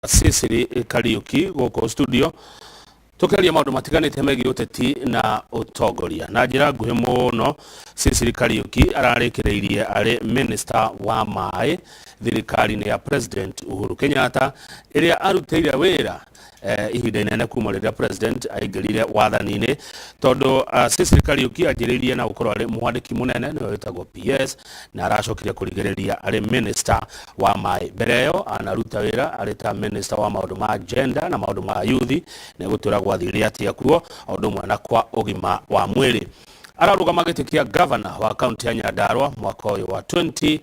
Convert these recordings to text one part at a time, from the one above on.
Sicily Kariuki goko studio tukeria maundu matiganite megi uteti na utongoria na njira nguhi muno. Sicily Kariuki ararikireirie ari minister wa mai thirikari-ini ya President Uhuru Kenyatta iria arutĩire wĩra ihinda inene kuma rĩrĩa president aingĩrire wathani-inĩ, tondu Sicily Kariuki anjĩrĩirie na gukorwo ari mwandĩki munene nĩwe wĩtagwo PS na aracokire kũrigĩrĩria ari minister wa mai. Mbere ĩyo anaruta wĩra arĩ ta minister wa maundu ma gender na maundu ma youth na gũtũra gwathire atia kuo ũndũ ũmwe na kwa ũgima wa mwĩrĩ. Ararugama gĩtĩ kĩa governor wa kaunti ya Nyandarua mwaka ũyũ wa 2022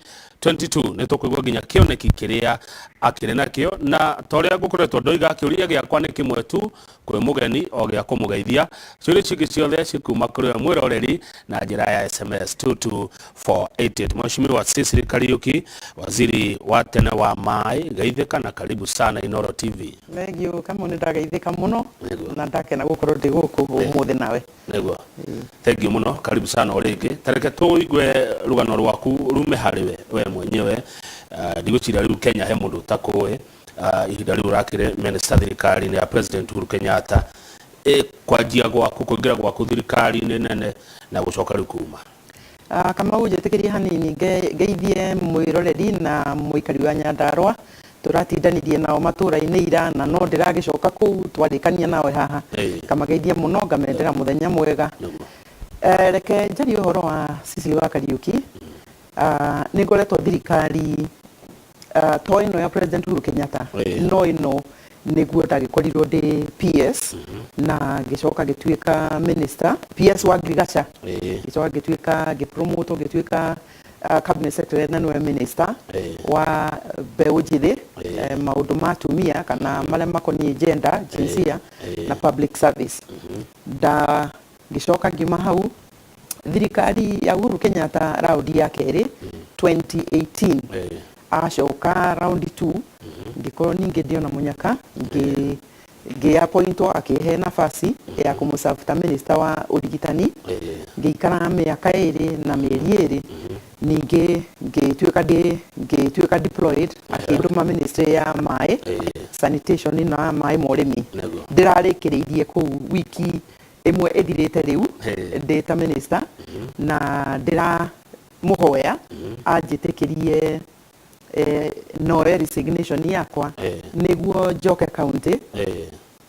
nĩ tũkũigua nginya kĩoneki kĩrĩa akĩrĩ nakĩo, na torĩa ngũkoretwo ndoiga kĩũria gĩakwa nĩ kĩmwe tu kwĩ mũgeni o gĩa kũmũgeithia. Ciũria cingĩ ciothe cikuma kũrĩ we mwĩroreri na njĩra ya SMS 22488. Mheshimiwa Sicily Kariuki, waziri wa tene wa mai, geithĩka na karibu sana Inooro TV. Thengio kamwe ndageithĩka muno na ndakena gũkorwo ndĩ gũkũ ũmũthĩ nawe. Nĩguo. Thengio muno, karibu sana ũrĩngĩ. Tareke tũigue rũgano rwaku rume harĩ we mwenyewe. Ndigũcira rĩu Kenya he mũndũ ũtakũĩ, ihinda rĩu ũrakĩrĩ minister thirikari-inĩ ya President Uhuru Kenyatta. Kwanjia gwaku kũingĩra gwaku thirikari-inĩ nene na gũcoka rĩu kuma. Kamau njĩtĩkĩrie hanini ngeithie mwĩroreri na mũikari wa Nyandarua turatindanirie nao matũra-inĩ ira na no ndĩragĩcoka kũu twarĩkania nawe haha. Kamageithia mũno ngamendera mũthenya mwega. Reke njarie ũhoro wa Sicily wa Kariuki. Nĩ ngoretwo thirikari to ĩno ya President Uhuru Kenyatta, no ĩno nĩguo ndagĩkorirwo ndĩ PS na gĩcoka gĩtuĩka minister, PS wa Agriculture, gĩcoka gĩtuĩka gĩpromote gĩtuĩka cabinet secretary na nĩwe minister wa mbeũ njĩthĩ, maũndũ ma atumia kana marĩa makoniĩ gender, jinsia na public service. Gĩcoka ngiuma hau thirikari ya Uhuru Kenyatta raundi ya kerĩ 2018 acoka raundi 2 ngĩkorwo ningĩ ndiona mũnyaka ngĩappointwo akĩhe nafasi ya kũmũserve ta minister wa ũrigitani, ngĩikara mĩaka 2 na mĩeri 2 ningĩ ngĩtuĩka deployed akĩndũma ministry ya maĩ sanitation na maĩ ma ũrĩmi. Ndĩrarĩkĩrĩirie kũu wiki imwe ethirĩte rĩu ndĩ ta minister na ndĩramũhoya anjĩtĩkĩrie noe resignation yakwa nĩguo njoke county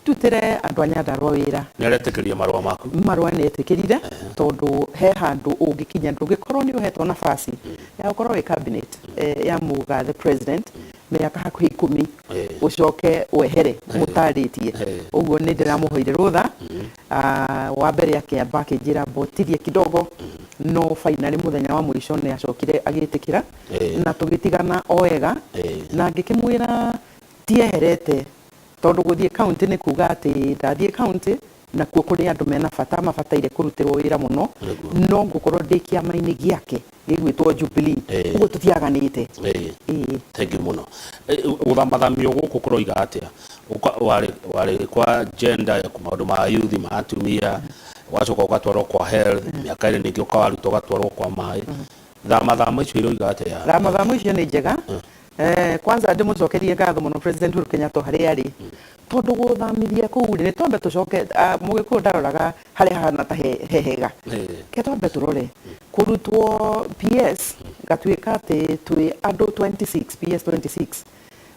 tutĩre andũ a Nyandarua wĩra. Nĩaretĩkĩria marũa maku? Marũa nĩetĩkĩrire tondũ he handũ ũngĩkinya ndũngĩkorwo nĩ ũhetwo nafasi ya gũkorwo wĩ cabinet ya mũgathe president mĩaka hakuhĩ 10 ũcoke wehere mũtarĩtie. Ũguo nĩ ndĩramũhoire rũtha. Wa mbere akĩamba akĩnjĩra mbotirie kidogo, no finally mũthenya wa mũico nĩ acokire agĩtĩkĩra na tũgĩtigana o wega, na ngĩkĩmwĩra tieherete tondũ gũthiĩ county nĩ kuga atĩ ndathiĩ county na kuo kũrĩ andũ mena bata mabataire kũrutĩrwo wĩra mũno, no ngũkorwo ndĩ kĩama-inĩ gĩake gĩgwĩtwo Jubilee, ũguo tũtiaganĩte. Thengi mũno. Gũthamathamio gũkũ kũroiga atĩa? Warĩ kwa gender ya maũndũ ma youth ma atumia, wacoka ũgatwarwo kwa health, mĩaka 2 ningĩ ũkawarutwo ũgatwarwo kwa maĩ. Thamathamo icio iroiga atĩa? Thamathamo icio nĩ njega. Kwanza ndĩmũcokerie ngatho mũno President Uhuru Kenyatta harĩa arĩ, tondũ gũthamithia kũu nĩ twambe tũcoke mũgĩkũyũ ndaroraga harĩa hana ta hehega, ke twambe tũrore kũrutwo PS gatuĩka atĩ twĩ andũ 26 PS 26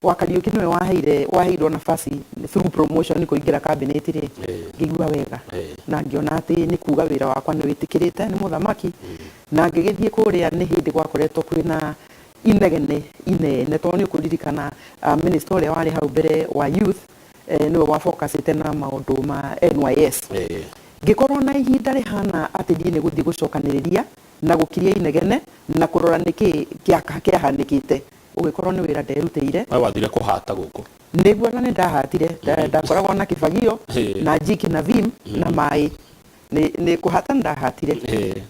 wa Kariuki nĩwe waheirwo nafasi through promotion kũingĩra cabinet rĩ, ngĩigua wega na ngĩona atĩ nĩ kuga wĩra wakwa nĩ wĩtĩkĩrĩte nĩ mũthamaki, na ngĩgĩthiĩ kũrĩa nĩ hĩndĩ gwakoretwo kwĩna inegene tondũ nĩ ũkũririkana minister ũrĩa warĩ hau mbere wa youth nĩwe wafocusĩte na maũndũ ma NYS. Ngĩkorwo na ihinda rĩhana atĩ ndiĩ nĩ gũthiĩ gũcokanĩrĩria na gũkiria inegene na kũrora nĩkĩ kĩahanĩkĩte. Ũgĩkorwo nĩ wĩra nderutĩire. Wathire kũhata gũkũ? Nĩguo na nĩ ndahatire, ndakoragwo na kĩbagio na njiki na vim na maĩ. Nĩ kũhata ndahatire.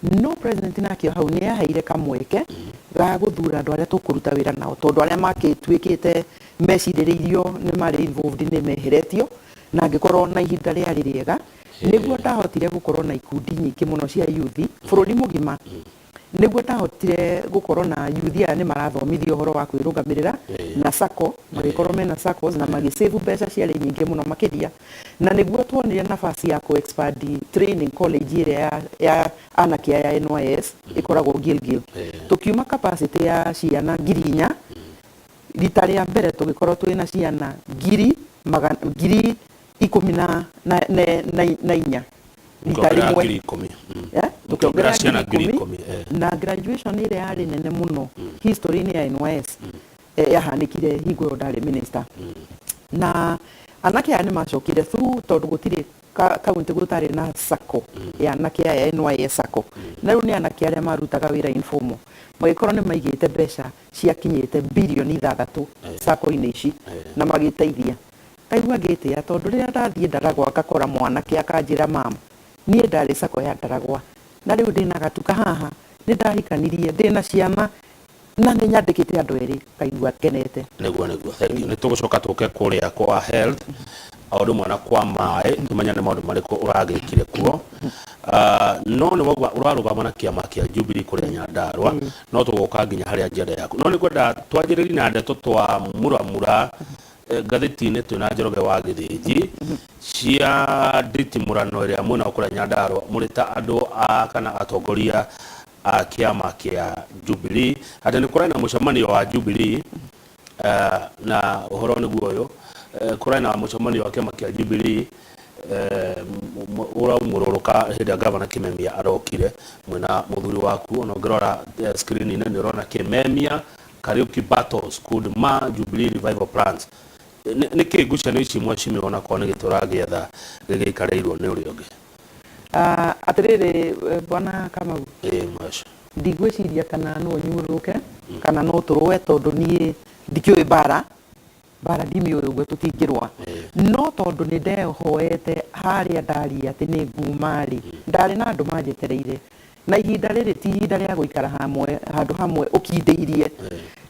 No president nakĩo hau nĩ yaheire kamweke ga gũthura andũ arĩa tũkũruta wĩra nao, tondũ arĩa makĩtuĩkĩte mecirĩrĩirio nĩ marĩ involved nĩ meheretio, na ngĩkorwo na ihinda rĩarĩ rĩega nĩguo ndahotire gũkorwo na ikundi nyingĩ mũno cia youth bũrũri mũgima niguo tahotire gukorwo na yuthia ni marathomithio horo wa kwirugamirira na sako magikorwo mena saccos na magisave mbeca ciarĩ nyingĩ mũno makiria na niguo tuonire nafasi ya ku expand training college ĩrĩa ya anake ya NYS ikoragwo Gilgil tukiuma capacity ya ciana 4,000 rita rĩa mbere tugikorwo twina ciana 14,000 tukiongerera ciana 10,000 na graduation ile yari nene muno history ni ya NYS yahanikire hingo yo ndari minister na anake aya ni macokire through tondu gutire kaunti gutari na sako ya anake ya NYS sako na riu ni anake aria marutaga wira informal magikorwo ni maigite mbeca ciakinyite bilioni 6 sako-ini ici na magiteithia kaigua ngitia tondu riria ndathie ndaragwa akakora mwanake akanjira mama nie ndari sako ya ndaragwa na riu ndina gatuka haha ni ndahikanirie ndina ciana na ni nyandikite andu eri kaigua kenete niguo thank you ni tugucoka tuke kuria kwa health aundu mwana kwa mai tumenya ni maundu mariku uragikire kuo no ni wagwa urarugama na kiama kia Jubilee kuria Nyandarua no tugoka nginya haria njenda yaku no ni kwenda twanjiriri na ndeto twa muramura gatheti-inĩ twĩna Njoroge wa Gĩthĩnji cia nditimũrano ĩrĩa mwena wa kũrĩa Nyandarua mũrĩ ta andũ kana atongoria a kĩama kĩa Jubilee atĩ nĩ kũrĩ na mũcemanio wa Jubilee na ũhoro nĩguo ũyũ kũrĩ na mũcemanio wa kĩama kĩa Jubilee ũraumũrũrũka hĩndĩ gavana Kimemia arokire mwena mũthuri waku ona ũngĩrora screen-inĩ nĩ ũrona Kimemia Kariuki battles could ma Jubilee revival plans ni kigucanio ici mwacimiona kwa ni gituragietha gigikareirwo ni uri ungi atiriri bwana Kamau mwasha ndigwiciria kana no nyuruke kana no turuwe tondu nie ndikioi bara ndimi uguo tutingirwa no tondu ni ndehoete haria ndari ati ni ngumari ndari na andu manjetereire na ihinda riri ti ihinda ria guikara hamwe handu hamwe ukindeirie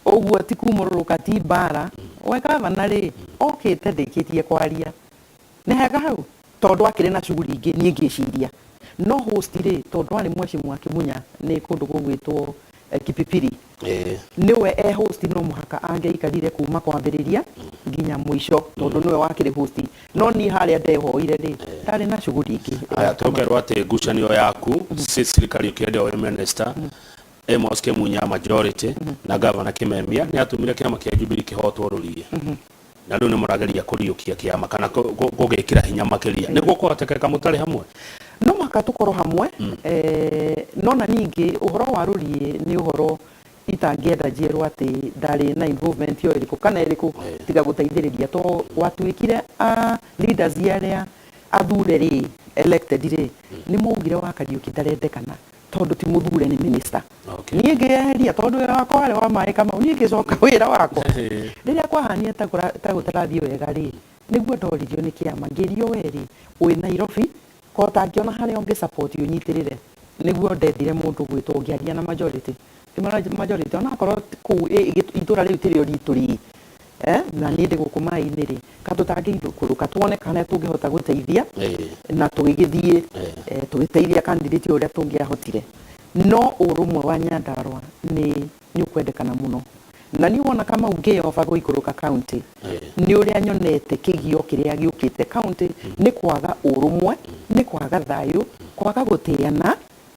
uguo ti kumururuka ti bara we gavana ri okite ndikitie kwaria ni hega hau tondu akiri na shughuli ingi nie ngiciria no host ri tondu ari mwecimu akimunya ni kundu gugwitwo Kipipiri niwe host no muhaka angeikarire kuma kwambiriria nginya mwisho tondu niwe wakiri host no ni haria ndehoire ri tari na shughuli ingi aya tukerwa ati ngucanio yaku serikali ukiende o minister Amos Kemunya majority na governor Kimemia ni atumire kiama kia Jubilee kihotwo rurie na riu ni murageria kuriukia kiama kana gugikira hinya makiria niguo kwahotekeka mutari hamwe no maka tukoro hamwe no na ningi uhoro wa rurie ni uhoro itangienda njerwo ati ndari na involvement yo iriku kana iriku tiga guteithiriria to watuikire leaders aria athure ri elected ri ni mugire wa Kariuki ndarendekana tondu ti muthure ni minister nie ngeheria tondu wira wakwa wari wa mai kama nie ngicoka wira wakwa riria kwahania ta gutarathio wega ri niguo ndoririo ni kiama ngirio weri wi Nairobi ko tangiona haria ungi support unyitirire niguo ndethire mundu gwitwo ngiaria na majority majority ona korwo ku itura riu tirio rituri na ni ndi gukuma iniri katutangiindo kuruka tuone kana tungihota guteithia na tugigithie tugiteithia candidate uria tungiahotire no urumwe wa Nyandarua ni ukwendekana muno na ni wona kama ungeofa guikuruka county ni uria nyonete kigio kiria giukite county ni kwaga urumwe ni kwaga thayu kwaga gutiana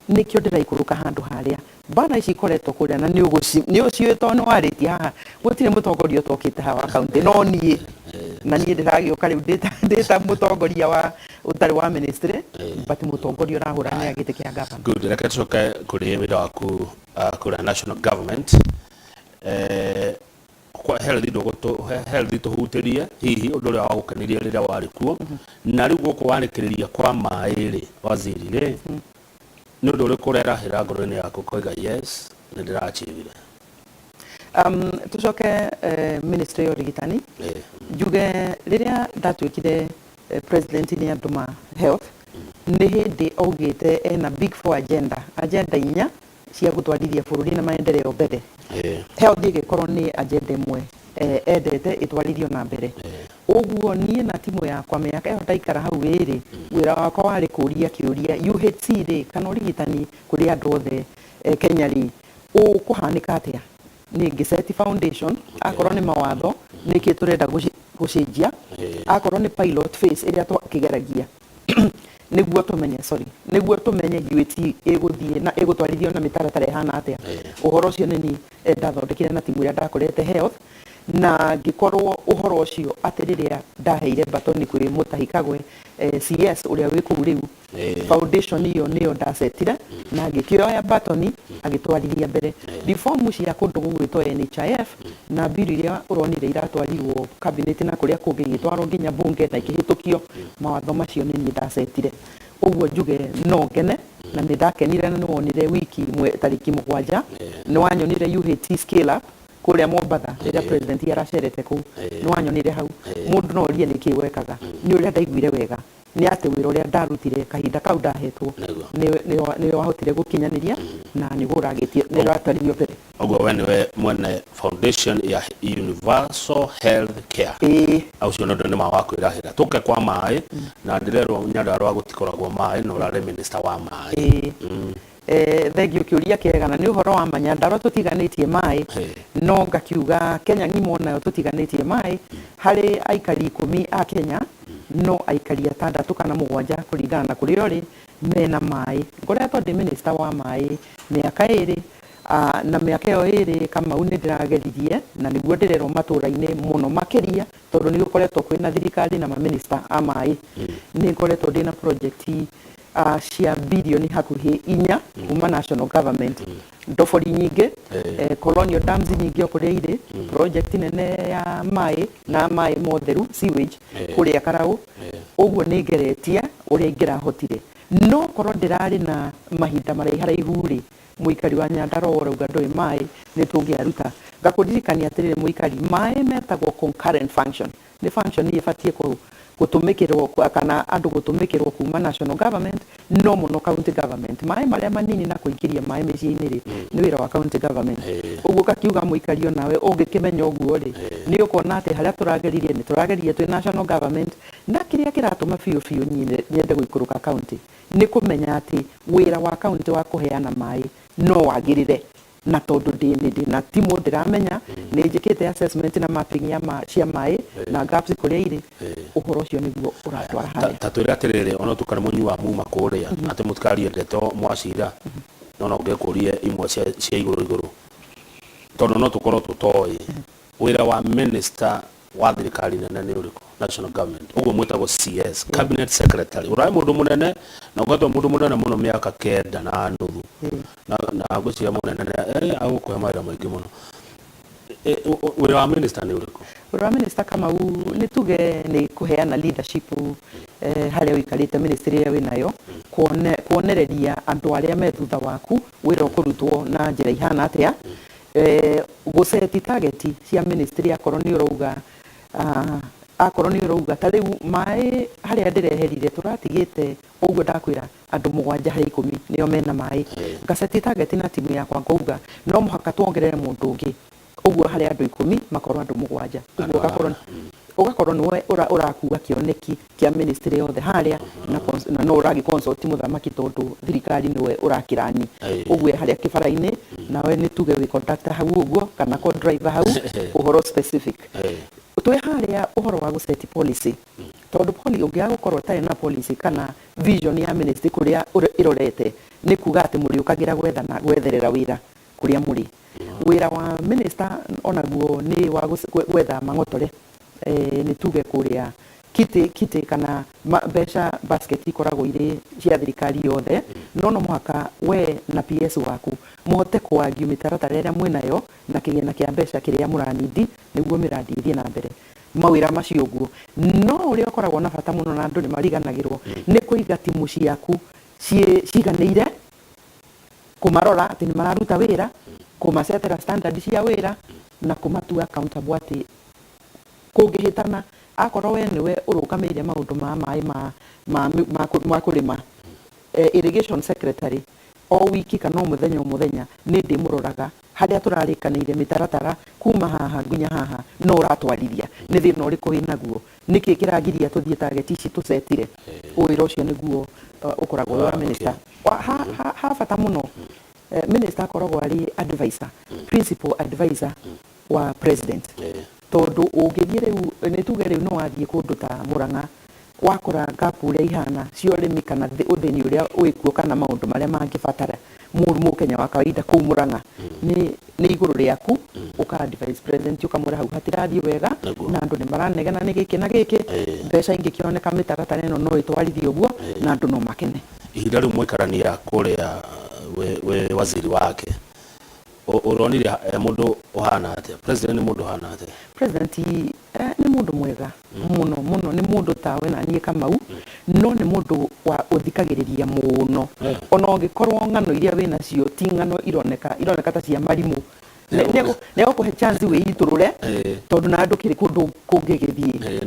nikio ndiraikuruka handu haria bana ici koretwo kuria na ni ucietwo no ariti haha gutire mutongoria tokite hawa county no nie na nie ndiragioka riu ndita mutongoria wa utari wa ministry but mutongoria urahurania gite kia government good reke tucoke kuri wira waku kuri national government kwa health tuhutirie hihi undu uria wagukanirie riria wari kuo na riu guku wanikiriria kwa mairi waziri ri ni undu uriku urerahira ngoro-ini yaku koiga yes ni ndirachivire tucoke ministry ya urigitani njuge riria ndatuikire president ni anduma health ni hindi augite ena big four agenda inya cia gutwarithia bururi na maendeleo mbere health igikorwo ni agenda imwe endete itwarithio na mbere uguo nie na timu yakwa miaka yo ndaikara hau wiri wira wakwa wari kuria kiuria UHC ri kana urigitani kuri andu othe Kenya ri ukuhanika atia ni ngiseti foundation akorwo ni mawatho ni kiturenda gucenjia akorwo ni pilot phase iria twakigeragia niguo tumenye UAT iguthie na igutwarithio na mitaratara ihana atia uhoro ucio ni ndathondekire na timu ya ndakorete health na gikorwo uhoro ucio atiriria ndaheire batoni kuri mutahikagwe CS uria wiku riu foundation iyo niyo ndasetire na gikioya batoni agitwarithia mbere reform cia kundu gugwitwo NHIF na bill iria uronire iratwarirwo cabinet na kuria kungi gitwarwo nginya bunge na ikihitukio mawatho macio ni ndasetire uguo njuge no ngene na ndakenire na wonire wiki tariki 7 ni wanyonire UHT scale up kuria Mombatha ira president yaracerete ku ni wanyonire hau mundu no rie niki wekaga ni uria ndaiguire wega ni ati wira uria ndarutire kahinda kau ndahetwo ni wahotire gukinyaniria na ni guragitie ni rataririo mbere ogwo we mwene foundation ya universal health care au cio ndo ni mawakwira hira tuke kwa mai na ndirero nyandarwa gutikoragwo mai no rare minister wa mai thegio kiuria kiega na ni uhoro wa manyandaro tutiganitie mai no ngakiuga Kenya ngimo nayo tutiganitie mai hari aikari 10 a Kenya no aikari 6 kana 7 kuringana na kurio ri mena mai ngoretwo ndi minister wa mai miaka iri na miaka yo iri kama une ndirageririe na niguo ndirero matura-ini muno makiria tondu ni gukoretwo kwina thirikari na minister a mai ni ngoretwo ndina project cia bilioni hakuhi 4 kuma national government ndofori nyingi colonial dams nyingi okuria iri project nene ya mai na mai motheru sewage kuria Karau uguo ni ngeretie uria ingirahotire no korwo ndirari na mahinda maraiharaihu ri muikari wa Nyandaro urauga ndoi mai ni tungiaruta ngakuririkania atirire muikari mai metagwo concurrent function ni function ni ifatie gutumikirwo kana andu gutumikirwo kuma national government no muno county government mai maria manini na kuingiria mai miciini ri ni wira wa county government uguo kakiuga muikario nawe ungikimenya uguo ri ni ukona ati haria turageririe ni turageririe twi national government na kiria kiratuma fiu nyende guikuruka county ni kumenya ati wira wa county wa kuheana mai no wagirire na tondu ndi na timu ndiramenya ni njikite assessment na mapping ya cia mai na gaps kuria iri uhoro ucio niguo uratwara haria tatwira atirire ona tukana munyu wa muma kuria ati mutkari ndeto mwacira no ngekurie imwe cia iguru tondu no tukorwo tutoi wira wa minister wa thirikari nene ni uriko national government uguo mwitagwo CS cabinet secretary urai mundu munene na ugatwa mundu munene muno miaka 9 na nuthu na gucia munene agukuhe mawira maingi muno wira wa minister ni uriko wira wa minister kama ni tuge ni kuheana leadership haria wikarite ministry ya winayo kuonereria andu aria me thutha waku wira ukurutwo na njira ihana atia guseti target cia ministry akorwo ni urauga tariu mai haria ndireherire turatigite uguo ndakwira andu 7 hari 10 nio mena mai ngaseti target na timu yakwa ngauga no muhaka tuongerere mundu ungi uguo haria andu 10 makorwo andu 7 uguo ugakorwo niwe urakuga kioneki kia ministry yothe haria na no uragi consult muthamaki tondu thirikari niwe urakirani uguo haria kibara-ini nawe ni tuge wi conductor hau uguo kana co driver hau uhoro specific twe haria uhoro wa guseti policy tondu poli ungia gukorwo tari na policy kana vision ya ministry kuria irorete ni kuga ati muri ukagira gwetherera wira kuria muri wira wa minister onaguo ni wa gwetha mang'otore ni tuge kuria kiti kana besha basket ikoragwo iri cia thirikari yothe no muhaka we na PS waku muhote kuargue mitaratara iria mwinayo na kigina kia besha kiria muranidi niguo miradi ithie na mbere mawira macio uguo no uria ukoragwo na bata muno na andu ni mariganagirwo ni kuiga timu ciaku ciganire kumarora ati ni mararuta wira kumasetera standard cia wira na kumatua accountable ati kungihitana akorwo we niwe urukamiire maundu ma mai ma kurima irrigation secretary o wiki kana muthenya ni ndi muroraga haria turarikanire mitaratara kuma haha nginya haha no uratwariria ni thina uriku winaguo niki kiragiria tuthie target ici tusetire wira ucio niguo ukoragwo wa minister ha bata muno minister akoragwo ari advisor principal advisor wa president tondu ungithie riu ni tuge riu no wathie kundu ta Murang'a wakora gapu ria ihana cio rimi kana uthini uria wikuo kana maundu maria mangibatara murumu Kenya wa kawaida ku Murang'a ni iguru riaku uka advise president ukamura hau hatirathie wega na andu ni maranegena ni giki na giki mbeca ingi kioneka mitaratara ino no itwarithie uguo na andu no makene ihinda riu mwikarania kuria we waziri wake uronire mundu uhana ate president ni mundu uhana ate president ni mundu mwega muno ni mundu tawe na nie Kamau no ni mundu wa uthikagiriria muno ona ungikorwo ngano iria wina cio ti ngano ironeka ta cia marimu ne okuhe chance we iturure tondu na andu kiri kundu kungigithie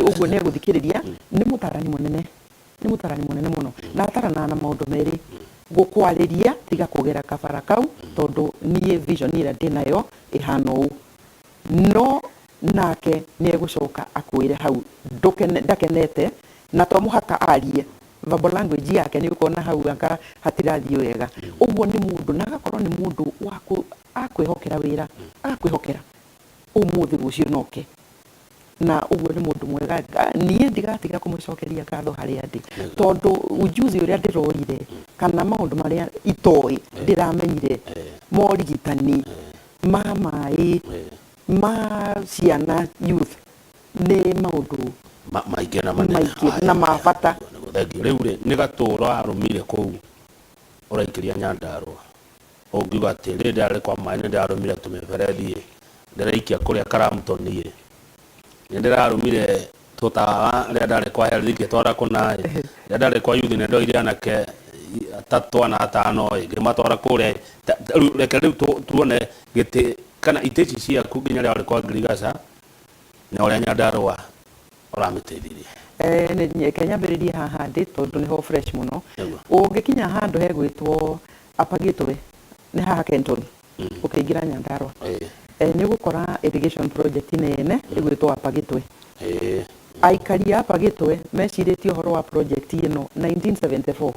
uguo ne guthikiriria ni mutarani munene muno na atarana na maundu meri gukwariria tiga kugera kabara kau tondu nie vision ira ndinayo ihana u no nake ni gucoka akwire hau ndakenete na to muhaka arie verbal language yake ni ukona hau anga hatirathie wega uguo ni mundu na gakorwo ni mundu waku akwihokera wira akwihokera umuthi rucio noke na uguo ni mundu mwega nie ndigatiga kumucokeria ngatho haria ndi tondu ujuzi uria ndirorire kana maundu maria itoi ndiramenyire morigitani mai ma ciana youth ni maundu maingi na manene na mabata riu ni gaturo arumire kuu uraikiria Nyandarua ungiuga ati ri ndari kwa mai ndarumire tumiberethi ndiraikia kuria Karamtoni ndirarumire tutawa ria ndari kwa health twara kunae ria ndari kwa youth ndo iria anake atatu na atano ngimatwara kuria reke riu tuone giti kana iteji cia kunginya ria kwa Ngirigaca na uria Nyandarua uramiteithirie ni Kenya beriria haha ndi tondu ni ho fresh muno ungikinya handu hegwitwo apagitwe ni haha Kenton ukiingira Nyandarua ni gukora irrigation project nene igwitwo apagitwe aikari apagitwe meciritie uhoro wa project ino 1974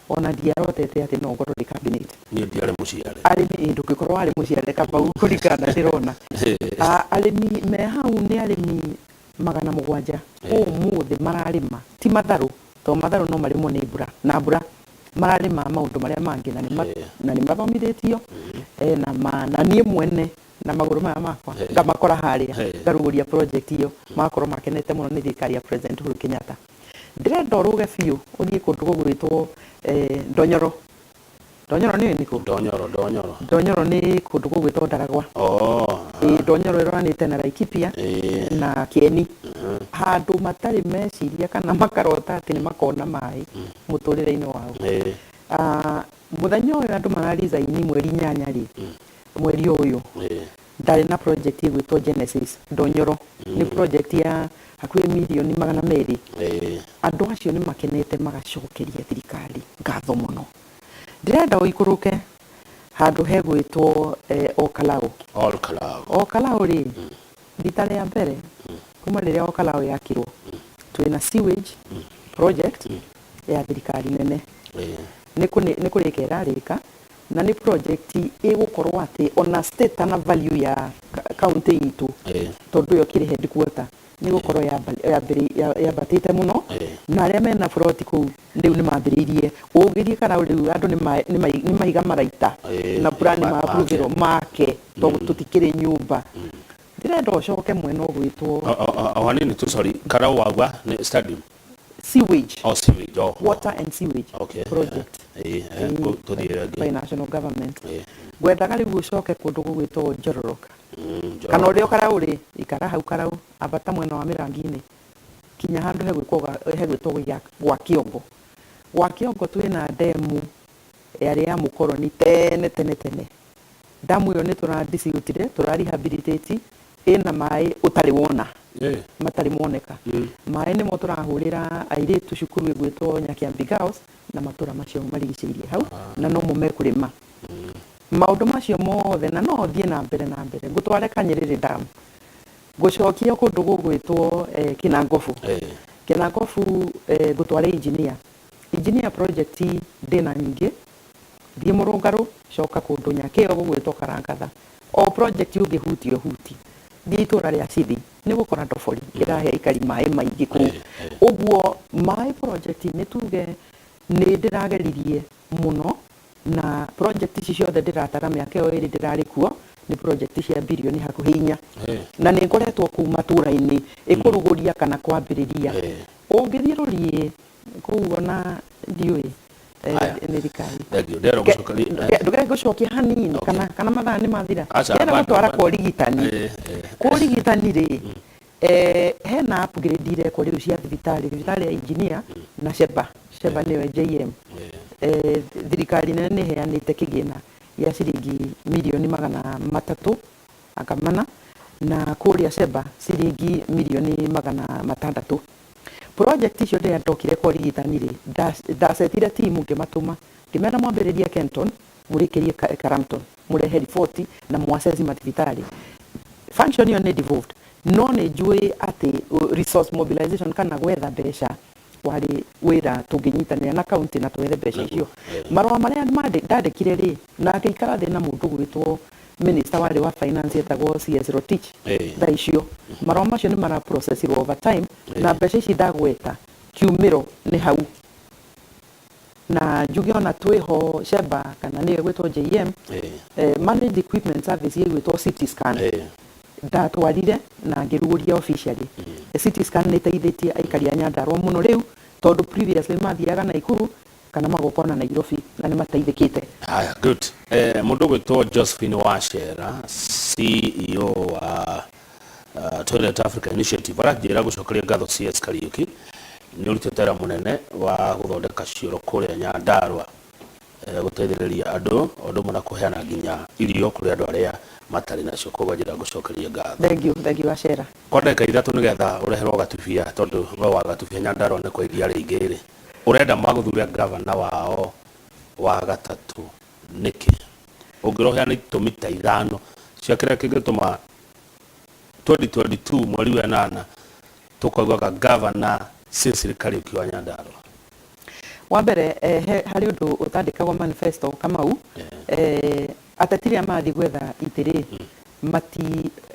ona ndiarotete ati no ngoro ri cabinet ni ndiare muciare arimi ndukikorwo ari muciare Kamau kurikana ndirona arimi me hau ni arimi 700 umuthi mararima ti matharu to matharu no marimo ni mbura na mbura mararima maundu maria mangi na ni mathomithitio na nie mwene na maguru maya makwa ngamakora haria ngaruguria project iyo makorwo makenete muno ni thirikari ya president Uhuru Kenyatta ndirenda uruge biu uthie kundu gugwitwo Ndonyoro ni niko Ndonyoro ni kundu gugwitwo Ndaragwa Ndonyoro iranite na Laikipia na Kieni handu matari meciria kana makarota ati ni makona mai muturire-ini wao muthenya uyu andu mararizaini mweri 8 ri mweri uyu ndari na project igwitwo Genesis Ndonyoro ni project ya hakuhi milioni 200 andu acio ni makenete magacokeria thirikari ngatho muno ndirenda uikuruke handu hegwitwo Okalau ri nditare ya mbere kuma riria Okalau yakirwo twina sewage project ya thirikari nene ni kurikera rika na ni project igukorwo ati ona state na value ya county itu tondu yo kiri headquarter ni gukorwo ya batite muno na aria mena froti ku ndiu ni mambiririe ugirie kana riu andu ni maiga maraita na plan ma approve make tondu tutikiri nyumba ndirenda ucoke mwena ugwitwo awanini tu sorry Karau wagwa ni stadium sewage water and sewage project by national government gwethaga riu ucoke kundu gugwitwo Njororoka kana urio Karau ri ikara hau Karau abata mwena wa Mirangini kinya handu hegwitwo gwa Kiongo twina demu yari ya mukoroni tene damu yo ni turadisiutire turarehabilitate ina mai utari wona matari moneka mai ni mo turahurira airitu cukuru igwitwo Nyakiambi Girls na matura macio marigiceirie hau na no mume kurima maundu macio mothe na no thie na mbere gutware Kanyerere dam gucokia kundu gugwitwo Kinangofu gutware engineer project ndina nyingi thiĩ mũrũngarũ coka kũndũ nyakĩo gũgwĩtwo Karangatha o project ũngĩhuti thiĩ itũra rĩa Cithi nĩ gũkora ndobori ĩrahe aikari maĩ maingĩ kũu ũguo maĩ project nĩ tuge nĩ ndĩrageririe mũno na project ici ciothe ndĩratara mĩaka ĩyo ĩrĩ ndĩrarĩ kuo nĩ project cia bilioni hakuhĩ 4 na nĩ ngoretwo kũu matũra-inĩ ĩkũrugũria kana kwambĩrĩria ũngĩthiĩ rũriĩ kũu ona ndiũĩ nĩ thikari ndũgerage gũcokia hanini kana mathaa nĩ mathira ndĩrenda gũtwara kwa ũrigitani rĩ hena upgrade irekwo rĩu cia thibitarĩ ya engineer na Sheba nĩwe JM thirikari nene nĩ heanĩte kĩgĩna ya ciringi milioni 300 akamana na kũrĩa Sheba ciringi milioni 600 project icio ndĩrĩa ndokire kwa ũrigitani rĩ ndacetire timu ngĩmatũma ngĩmera mwambĩrĩria Kenton mũrĩkĩrie Karampton mũrehe riboti na mwaceci mathibitarĩ function ĩyo nĩ devolved no nĩ njũĩ atĩ resource mobilization kana gwetha mbeca warĩ wĩra tũngĩnyitanĩra na kaunti na twethe mbeca icio marũa marĩa ndandĩkire rĩ na ngĩikara thĩ na mũndũ gwĩtwo minister warĩ wa finance etagwo CS Rotich thaa icio marũa macio nĩ mara processirwo over time na mbeca ici ndagweta kiumĩro nĩ hau na njuge ona twĩho Sheba kana nĩwe gwĩtwo JM managed equipment service gwĩtwo CT scan ndatwarire na ngĩrugũria officially CT scan nĩ teithĩtie aikari a Nyandarua mũno rĩu tondũ previously mathiaga Naikuru kana magokona Nairobi na nĩ mateithĩkĩte. Good. Mũndũ gwĩtwo Josephine Wachera CEO wa Toilet Africa Initiative aranjĩra gũcokeria ngatho CS Kariuki nĩ ũrutĩte wĩra mũnene wa gũthondeka cioro kũrĩa Nyandarua gũteithĩrĩria andũ ũndũ mũna kũheana nginya irio kũrĩ andũ arĩa matarĩ nacio koguo njĩra gũcokeria ngatho. Thank you Wachera. Kwa ndagĩka ithatũ nĩgetha ũreherwo gatubia tondũ no wa gatubia Nyandarua nĩ kwa iria rĩingĩ rĩ urenda magũthuria gavana wao wa gatatũ nĩkĩ ũngĩroheana itũmi ta ithano cia kĩrĩa kĩngĩtũma 2022 mweri wa 8 tũkaugaga gavana Cecily Kariuki wa Nyandarua. Wa mbere harĩ ũndũ ũtandĩkagwo manifesto Kamau atetiria mathi gwetha itĩrĩ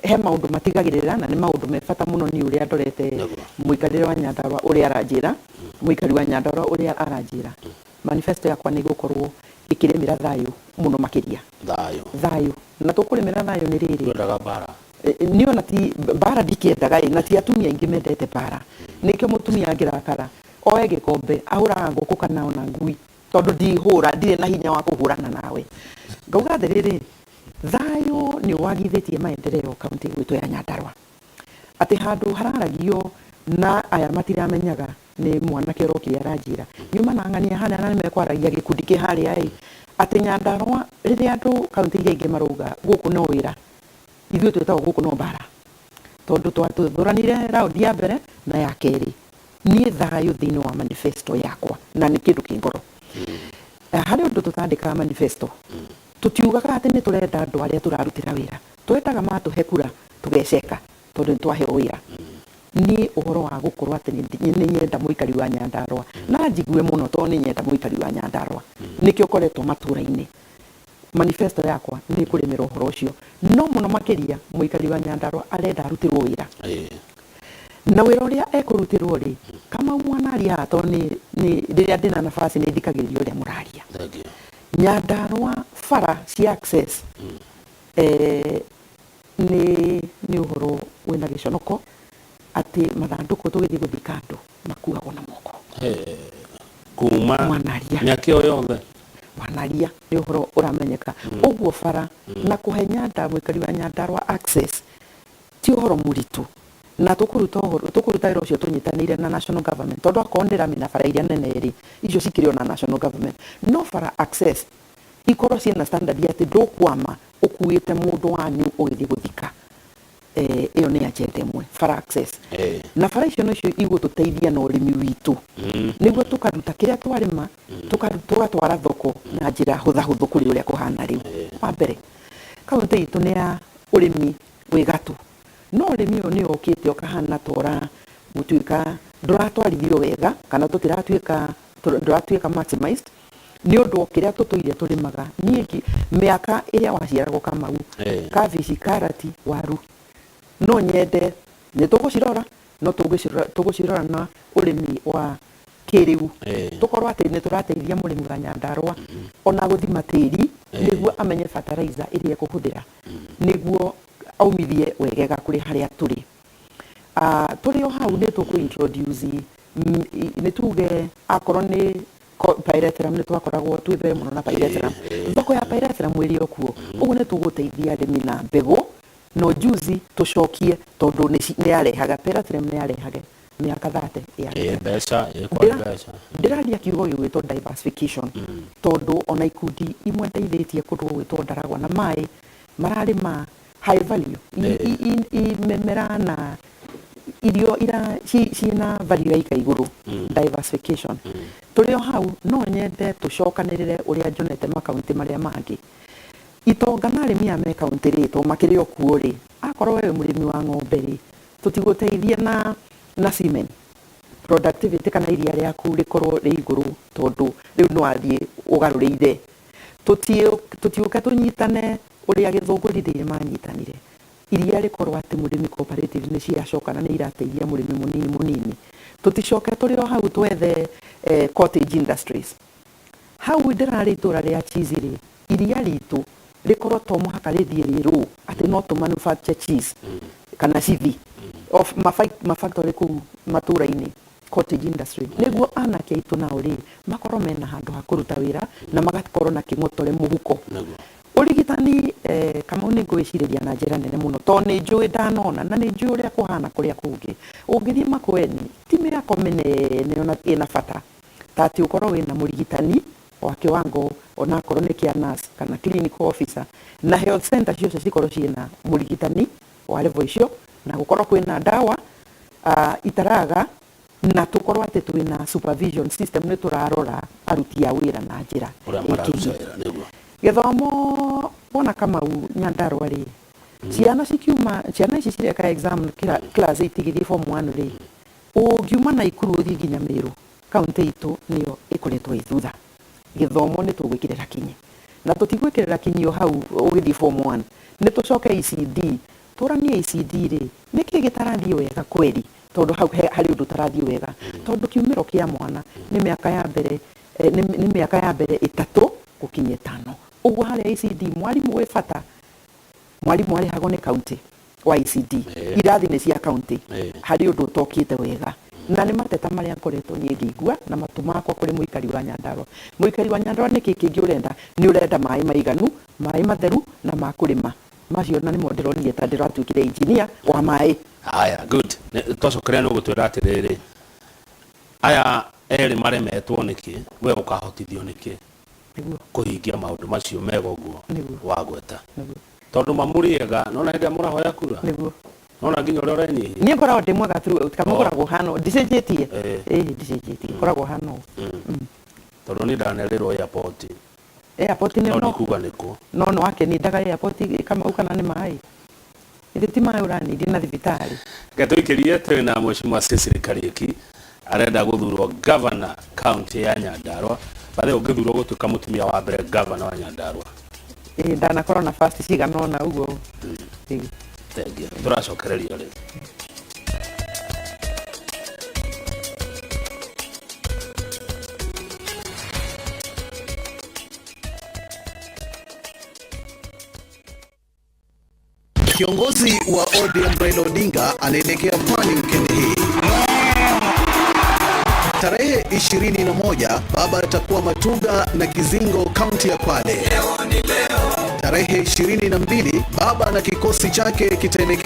he maũndũ matigagĩrĩra na nĩ maũndũ me bata mũno nĩ ũrĩa ndorete mũikarĩre wa Nyandarua ũrĩa aranjĩra mũikari wa Nyandarua ũrĩa aranjĩra manifesto yakwa nĩ gũkorwo ĩkĩrĩmĩra thayũ mũno makĩria thayũ na tũkũrĩmĩra thayũ nĩ rĩrĩ nĩ ona ti bara ndikĩendaga na ti atumia aingĩ mendete bara nĩkĩo mũtumia angĩrakara oe gĩkombe ahũraga ngũkũ kana ona ngui tondũ ndihũra ndirĩ na hinya wa kũhũrana nawe ngauga atĩrĩrĩ thayũ nĩ wagithĩtie maendeleo kaunti gwitũ ya Nyandarua atĩ handũ hararagio na aya matiramenyaga nĩ mwanake ũrokire aranjĩra nyuma na ng'ania hana na nĩmekwaragia gĩkundi kĩharĩa atĩ Nyandarua rĩrĩa andũ kaunti iria ingĩ marauga gũkũ no wĩra ithuĩ twĩtagwo gũkũ no mbara tondũ twathuranire raundi ya mbere na ya kerĩ niĩ thayũ thĩinĩ wa manifesto yakwa na nĩ kĩndũ kĩ ngoro harĩ ũndũ tũtandĩkaga manifesto tutiugaga atĩ nĩ tũrenda andũ arĩa tũrarutĩra wĩra twendaga matũhe kura tũgeceka tondũ nĩ twaheo wĩra niĩ ũhoro wa gũkorwo atĩ nĩ nyenda mũikari wa Nyandarua na njigue mũno tondũ nĩ nyenda mũikari wa Nyandarua nĩkĩo ũkoretwo matũra-inĩ manifesto yakwa nĩ kũrĩmĩra ũhoro ũcio no mũno makĩria mũikari wa Nyandarua arenda arutĩrwo wĩra na wĩra ũrĩa ekũrutĩrwo rĩ kama mwanaria haha tondũ rĩrĩa ndĩna nafasi nĩ thikagĩrĩria ũrĩa mũraria Nyandarua bara cia access nĩ ũhoro wĩna gĩconoko atĩ mathandũkũ tũgĩthiĩ gũthika andũ makuagwo na moko kuma mĩaka ĩyo yothe wanaria nĩ ũhoro ũramenyeka ũguo bara na kũhe mũikari wa Nyandarua access ti ũhoro mũritũ na tũkũruta wĩra ũcio tũnyitanĩire na national government tondũ akorwo ndĩramenya bara iria nene rĩ icio cikĩrĩ na national government no bara access ikorwo ciĩna standard atĩ ndũkwama ũkuĩte mũndũ wanyu ũgĩthiĩ gũthika ĩyo nĩ agenda ĩmwe bara access na bara icio nocio igũtũteithia na ũrĩmi witũ nĩguo tũkaruta kĩrĩa twarĩma tũgatwara thoko na njĩra hũthahũthũ kũrĩ ũrĩa kũhana rĩu wa mbere kaunti itũ nĩ ya ũrĩmi wĩ gatũ no ũrĩmi ũyũ nĩ ũkĩte ũkahana tora gũtuĩka ndũratwarithio wega kana ndũratuĩka maximized ni undu kiria tutuire tulimaga nyingi miaka iria waciaragwo Kamau kabici karati waru no nyende ni tugucirora no tugucirora na urimi wa kiriu tukorwo ati ni turateithia murimi wa Nyandarua ona guthima tiri niguo amenye fertilizer iria kuhuthira niguo aumithie wegega kuri haria turi turi o hau ni tuku introduce ni tuge akorwo ni pyrethrum ni twakoragwo twithe muno na pyrethrum thoko ya pyrethrum mwiri okuo uguo ni tuguteithia arimi na mbegu no juice tucokie tondu ni arehaga pyrethrum ni arehaga miaka 30 ya mbeca ndiraria kiugo gwitwo diversification tondu ona ikundi imwe ndeithĩtie kũndũ gwitwo Ndaragwa na mai mararĩma high value memera na irio ira cina value ya iguru diversification turi o hau no nyende tucokanirire uria njonete makaunti maria mangi itonga na arimi a me kaunti rito makiri o kuori akorwo we murimi wa ng'ombe ri tutiguteithie na semen productivity kana iria riaku rikorwo ri iguru tondu riu no athie ugarurire tutiuka tunyitane uria githungurire manyitanire iria rikorwo ati murimi cooperative ni ciacokana ni irateithia murimi munini tuticoke turi o hau twethe cottage industries hau ndirari itura ria cheese ri iria ritu rikorwo to muhaka rithie riru ati no to manufacture cheese kana civi of mafactory ku matura-ini cottage industry niguo anake itu na uri makorwo mena handu ha kuruta wira na magakorwo na king'otore muhuko urigitani kama ni gwiciriria na njira nene muno to ni njui ndanona na ni njui uria kuhana kuria kungi ungithie Makueni timi yako menene ona ina bata tati ukorwo wina murigitani wa kiwango ona korwo ni kia nurse kana clinical officer na health center cio cikorwo ciina murigitani wa level icio na gukorwo kwina dawa itaraga na tukorwo ati twina supervision system ni turarora aruti a wira na njira githomo bona Kamau Nyandarua ri ciana ici cireka exam class 8 githie form 1 ri ungiuma na ikuru uthii nginya Meru kaunti itu niyo ikuretwo ithutha githomo ni tugwikirira kinyi na tutigwikirira kinyi o hau ugithie form 1 ni tucoke ECD turanie ECD ri niki gitarathie wega kweli tondu hau hari undu tarathie wega tondu kiumiro kia mwana ni miaka ya mbere ni miaka ya mbere 3 gukinyia 5 uguo hari ECD mwalimu we fata mwalimu ari hagone county wa ECD irathi ni cia county hari undu tokite wega na ni mateta maria ngoretwo nyingigua na matumakwa kuri muikari wa Nyandarua niki kingi urenda ni urenda mai maiganu mai matheru na makurima macio na ni monderonire ta ndiratuikire engineer wa mai haya good twacokeria no gutwira atiriri aya eri maremetwo niki we ukahotithio niki kuhingia maundu macio mega uguo wagweta tondu mamuriega nona ndia murahoya kura nona nginya uria ureni ni ngoragwo ndi mwega through kama ngoragwo hano ndicenjetie ndicenjetie ngoragwo hano tondu ni ndanerirwo airport ni no kuga niko no wake ni ndaga airport kama ukana ni mai ndi mai urani ndi na thibitari gatuikirie twina mheshimiwa Sicily Kariuki arenda guthurwo governor county ya Nyandarua bathe ungithurwo gutuika mutumia wa mbere governor wa Nyandarua ndanakorwo na first cigana ona uguo thengia turacokereria ri Kiongozi wa ODM Raila Odinga anaelekea pwani wikendi hii. Tarehe 21 baba atakuwa Matuga na Kizingo kaunti ya Kwale. Tarehe 22 baba na kikosi chake kitaelekea